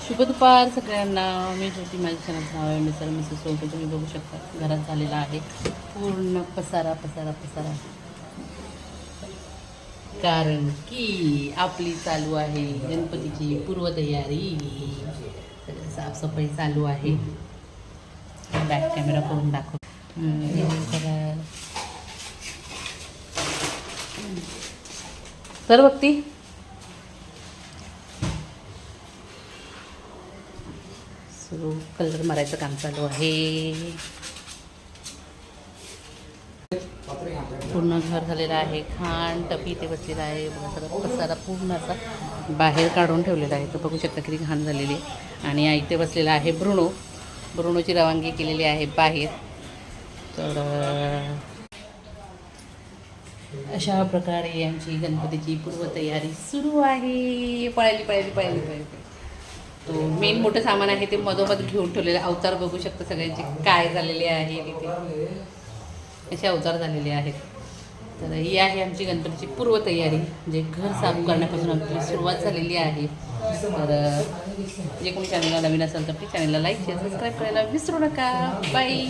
शुभ दुपार सगळ्यांना. मी होती माझ्या चॅनलचं नाव आहे मिसेस सोनकर. तुम्ही बघू शकता घरात झालेला आहे पूर्ण पसारा पसारा पसारा, कारण की आपली चालू आहे गणपतीची पूर्वतयारी. साफसफाई चालू आहे. बॅक कॅमेरा करून दाखव. तर बघती सुरू कलर मारायचं काम चालू आहे. पूर्ण घर झालेलं आहे. खाण टपी इथे बसलेला आहे. बघा सगळं पसारा पूर्ण असा बाहेर काढून ठेवलेला आहे. तर बघू शकता किती घाण झालेली आहे. आणि इथे बसलेला आहे ब्रुनोची रवानगी केलेली आहे बाहेर. तर अशा प्रकारे आमची गणपतीची पूर्वतयारी सुरू आहे. पळाली. तो मेन मोठं सामान आहे ते मधोमध घेऊन ठेवलेलं. अवतार बघू शकता सगळ्यांचे काय झालेले आहे तिथे. असे अवतार झालेले आहेत. तर ही आहे आमची गणपतीची पूर्वतयारी. म्हणजे घर साफ करण्यापासून आमची सुरुवात झालेली आहे. तर जे कोणी चॅनलला नवीन असेल तर प्लीज चॅनलला लाईक शेअर सबस्क्राईब करायला विसरू नका. बाय.